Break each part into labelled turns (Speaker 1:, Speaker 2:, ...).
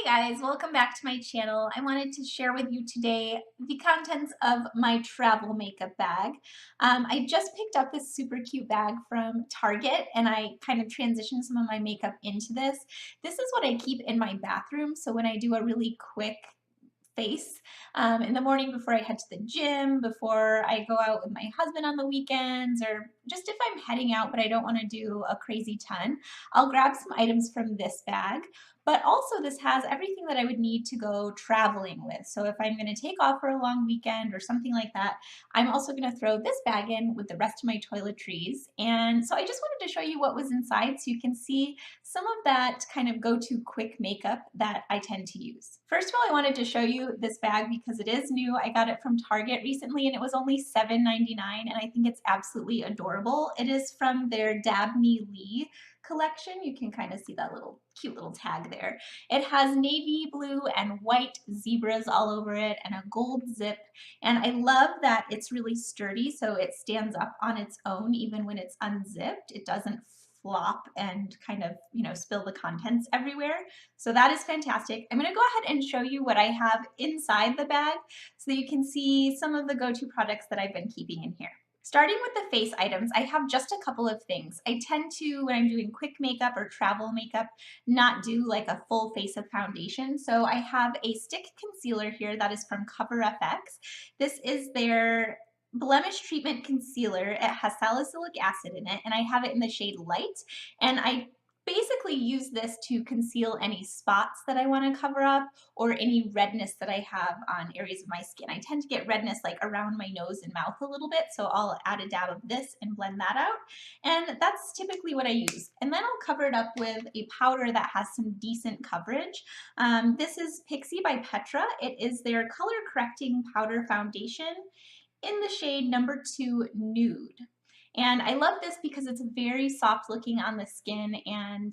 Speaker 1: Hey guys, welcome back to my channel. I wanted to share with you today the contents of my travel makeup bag. I just picked up this super cute bag from Target and I kind of transitioned some of my makeup into this. This is what I keep in my bathroom, so when I do a really quick face in the morning before I head to the gym, before I go out with my husband on the weekends, or just if I'm heading out but I don't want to do a crazy ton, I'll grab some items from this bag. But also this has everything that I would need to go traveling with. So if I'm going to take off for a long weekend or something like that, I'm also going to throw this bag in with the rest of my toiletries. And so I just wanted to show you what was inside so you can see some of that kind of go-to quick makeup that I tend to use. First of all, I wanted to show you this bag because it is new. I got it from Target recently and it was only $7.99 and I think it's absolutely adorable. It is from their Dabney Lee collection. You can kind of see that little cute little tag there. It has navy blue and white zebras all over it and a gold zip. And I love that it's really sturdy, so it stands up on its own even when it's unzipped. It doesn't flop and kind of, spill the contents everywhere. So that is fantastic. I'm going to go ahead and show you what I have inside the bag so that you can see some of the go-to products that I've been keeping in here. Starting with the face items, I have just a couple of things. I tend to, when I'm doing quick makeup or travel makeup, not do like a full face of foundation. So I have a stick concealer here that is from CoverFX. This is their blemish treatment concealer. It has salicylic acid in it and I have it in the shade light, and I basically use this to conceal any spots that I want to cover up or any redness that I have on areas of my skin. I tend to get redness like around my nose and mouth a little bit, so I'll add a dab of this and blend that out, and that's typically what I use. And then I'll cover it up with a powder that has some decent coverage. This is Pixie by Petra. It is their color correcting powder foundation in the shade number 2 Nude. And I love this because it's very soft looking on the skin and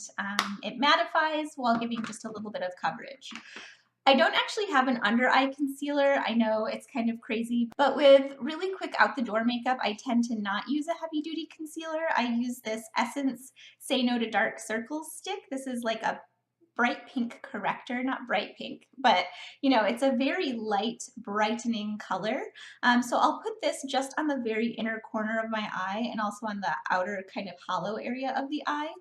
Speaker 1: it mattifies while giving just a little bit of coverage. I don't actually have an under eye concealer. I know it's kind of crazy, but with really quick out the door makeup, I tend to not use a heavy duty concealer. I use this Essence Say No to Dark Circles stick. This is like a bright pink corrector, not bright pink, but it's a very light brightening color. So I'll put this just on the very inner corner of my eye and also on the outer kind of hollow area of the eye.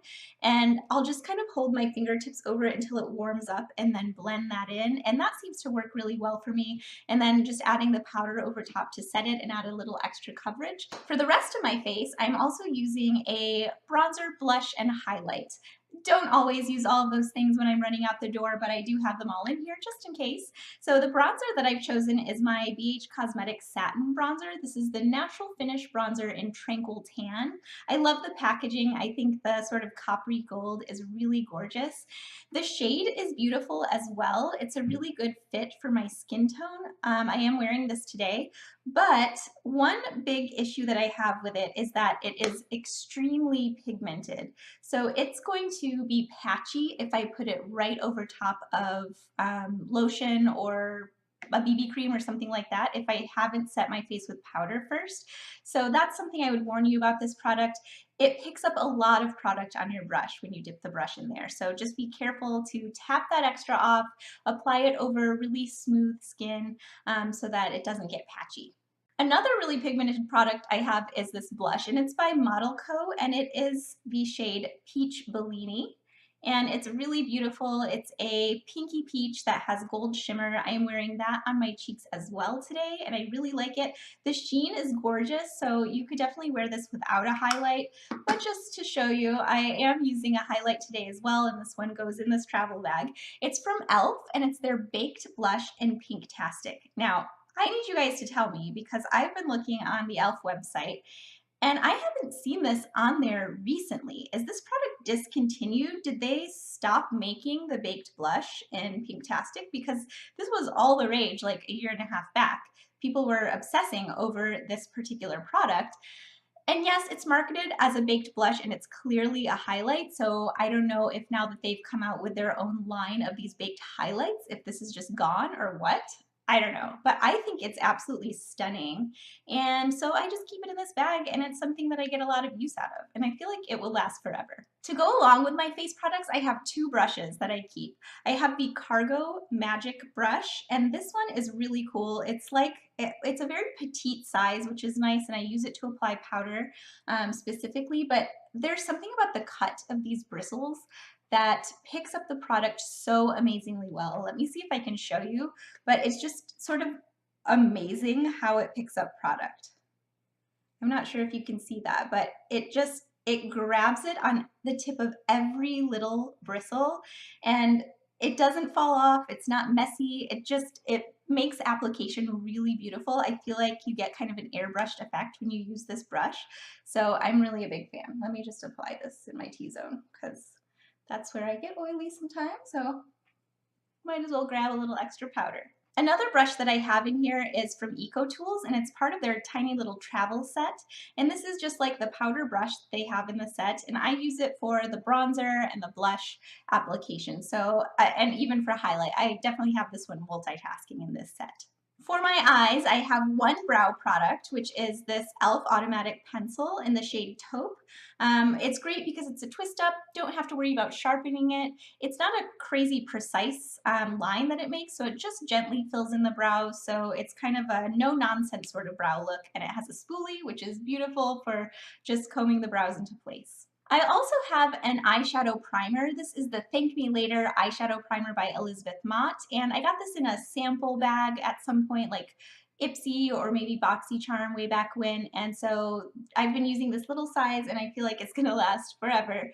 Speaker 1: And I'll just kind of hold my fingertips over it until it warms up and then blend that in. And that seems to work really well for me. And then just adding the powder over top to set it and add a little extra coverage. For the rest of my face, I'm also using a bronzer, blush, and highlight. Don't always use all of those things when I'm running out the door, but I do have them all in here just in case. So the bronzer that I've chosen is my BH Cosmetics Satin Bronzer. This is the Natural Finish Bronzer in Tranquil Tan. I love the packaging. I think the sort of coppery gold is really gorgeous. The shade is beautiful as well. It's a really good fit for my skin tone. I am wearing this today, but one big issue that I have with it is that it is extremely pigmented. So it's going to be patchy if I put it right over top of lotion or a BB cream or something like that if I haven't set my face with powder first. So that's something I would warn you about this product. It picks up a lot of product on your brush when you dip the brush in there. So just be careful to tap that extra off, apply it over really smooth skin so that it doesn't get patchy. Another really pigmented product I have is this blush, and it's by Model Co, and it is the shade Peach Bellini. And it's really beautiful. It's a pinky peach that has gold shimmer. I am wearing that on my cheeks as well today, and I really like it. The sheen is gorgeous, so you could definitely wear this without a highlight. But just to show you, I am using a highlight today as well, and this one goes in this travel bag. It's from e.l.f., and it's their Baked Blush in Pinktastic. Now, I need you guys to tell me because I've been looking on the e.l.f. website and I haven't seen this on there recently. Is this product discontinued? Did they stop making the baked blush in Pinktastic? Because this was all the rage like a year and a half back. People were obsessing over this particular product. And yes, it's marketed as a baked blush and it's clearly a highlight. So I don't know if now that they've come out with their own line of these baked highlights, if this is just gone or what. I don't know, but I think it's absolutely stunning. And so I just keep it in this bag and it's something that I get a lot of use out of. And I feel like it will last forever. To go along with my face products, I have two brushes that I keep. I have the Cargo Magic brush, and this one is really cool. It's like, it's a very petite size, which is nice, and I use it to apply powder specifically, but there's something about the cut of these bristles that picks up the product so amazingly well. Let me see if I can show you, but it's just sort of amazing how it picks up product. I'm not sure if you can see that, but it grabs it on the tip of every little bristle and it doesn't fall off. It's not messy. It makes application really beautiful. I feel like you get kind of an airbrushed effect when you use this brush. So I'm really a big fan. Let me just apply this in my T-zone because that's where I get oily sometimes. So might as well grab a little extra powder. Another brush that I have in here is from EcoTools, and it's part of their tiny little travel set. And this is just like the powder brush that they have in the set, and I use it for the bronzer and the blush application. So, and even for highlight, I definitely have this one multitasking in this set. For my eyes, I have one brow product, which is this e.l.f. Automatic Pencil in the shade Taupe. It's great because it's a twist up, don't have to worry about sharpening it. It's not a crazy precise line that it makes, so it just gently fills in the brows, so it's kind of a no-nonsense sort of brow look, and it has a spoolie, which is beautiful for just combing the brows into place. I also have an eyeshadow primer. This is the Thank Me Later eyeshadow primer by Elizabeth Mott, and I got this in a sample bag at some point, like Ipsy or maybe BoxyCharm way back when, and so I've been using this little size and I feel like it's gonna last forever,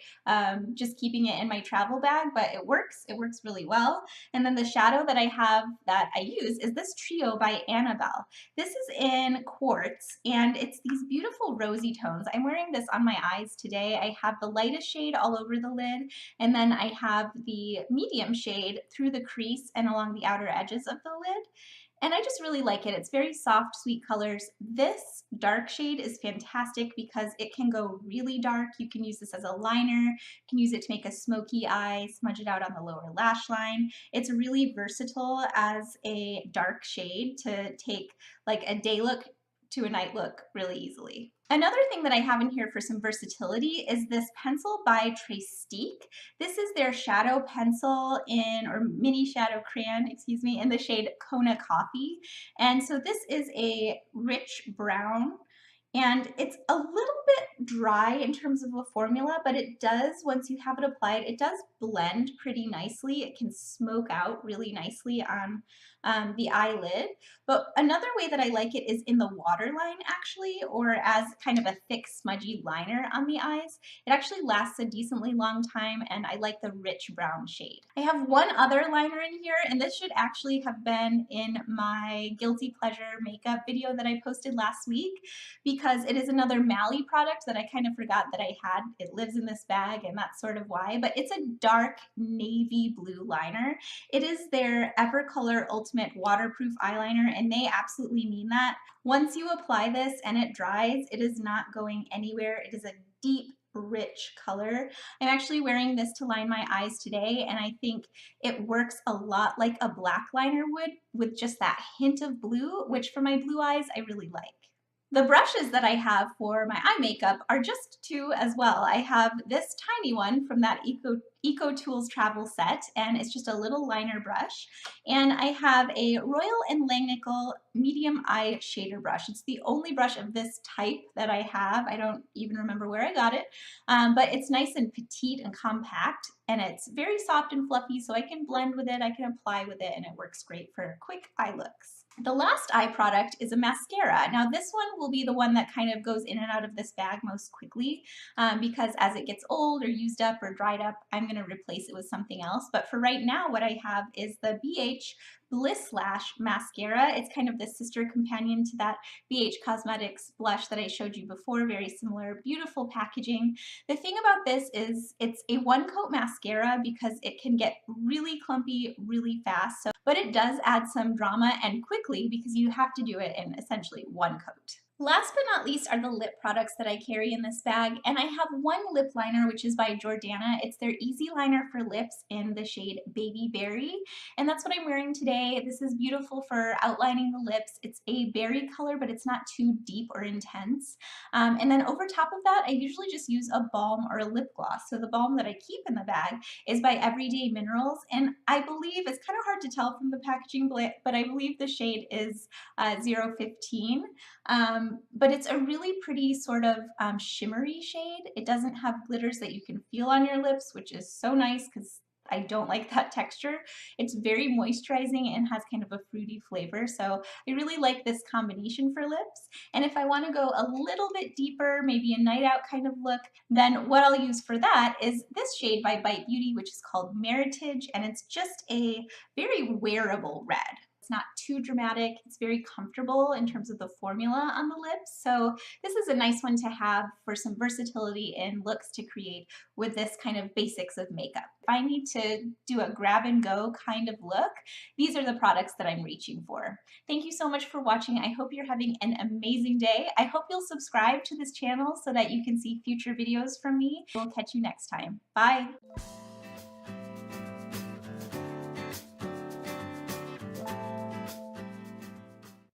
Speaker 1: just keeping it in my travel bag, but it works really well. And then the shadow that I have that I use is this Trio by Annabelle. This is in quartz and it's these beautiful rosy tones. I'm wearing this on my eyes today. I have the lightest shade all over the lid, and then I have the medium shade through the crease and along the outer edges of the lid. And I just really like it. It's very soft, sweet colors. This dark shade is fantastic because it can go really dark. You can use this as a liner. You can use it to make a smoky eye, smudge it out on the lower lash line. It's really versatile as a dark shade to take like a day look to a night look really easily. Another thing that I have in here for some versatility is this pencil by Trestique. This is their shadow pencil or mini shadow crayon, excuse me, in the shade Kona Coffee. And so this is a rich brown, and it's a little bit dry in terms of a formula, but it does, once you have it applied, it does blend pretty nicely. It can smoke out really nicely on the eyelid. But another way that I like it is in the waterline actually, or as kind of a thick smudgy liner on the eyes. It actually lasts a decently long time and I like the rich brown shade. I have one other liner in here, and this should actually have been in my guilty pleasure makeup video that I posted last week because it is another Mally product that I kind of forgot that I had. It lives in this bag and that's sort of why, but it's a dark navy blue liner. It is their Evercolor Ultimate Waterproof Eyeliner, and they absolutely mean that. Once you apply this and it dries, it is not going anywhere. It is a deep, rich color. I'm actually wearing this to line my eyes today, and I think it works a lot like a black liner would with just that hint of blue, which for my blue eyes, I really like. The brushes that I have for my eye makeup are just two as well. I have this tiny one from that EcoTools travel set, and it's just a little liner brush. And I have a Royal & Langnickel medium eye shader brush. It's the only brush of this type that I have. I don't even remember where I got it, but it's nice and petite and compact, and it's very soft and fluffy, so I can blend with it, I can apply with it, and it works great for quick eye looks. The last eye product is a mascara. Now this one will be the one that kind of goes in and out of this bag most quickly because as it gets old or used up or dried up, I'm going to replace it with something else. But for right now, what I have is the BH Bliss Lash Mascara. It's kind of the sister companion to that BH Cosmetics blush that I showed you before. Very similar, beautiful packaging. The thing about this is it's a one-coat mascara because it can get really clumpy really fast. But it does add some drama and quickly because you have to do it in essentially one coat. Last but not least are the lip products that I carry in this bag, and I have one lip liner which is by Jordana. It's their Easy Liner for Lips in the shade Baby Berry, and that's what I'm wearing today. This is beautiful for outlining the lips. It's a berry color, but it's not too deep or intense. And then over top of that, I usually just use a balm or a lip gloss. So the balm that I keep in the bag is by Everyday Minerals, and I believe, it's kind of hard to tell from the packaging, but I believe the shade is 015. But it's a really pretty sort of shimmery shade. It doesn't have glitters that you can feel on your lips, which is so nice because I don't like that texture. It's very moisturizing and has kind of a fruity flavor. So I really like this combination for lips. And if I want to go a little bit deeper, maybe a night out kind of look, then what I'll use for that is this shade by Bite Beauty, which is called Meritage, and it's just a very wearable red. It's not too dramatic. It's very comfortable in terms of the formula on the lips. So this is a nice one to have for some versatility in looks to create with this kind of basics of makeup. If I need to do a grab and go kind of look, these are the products that I'm reaching for. Thank you so much for watching. I hope you're having an amazing day. I hope you'll subscribe to this channel so that you can see future videos from me. We'll catch you next time. Bye.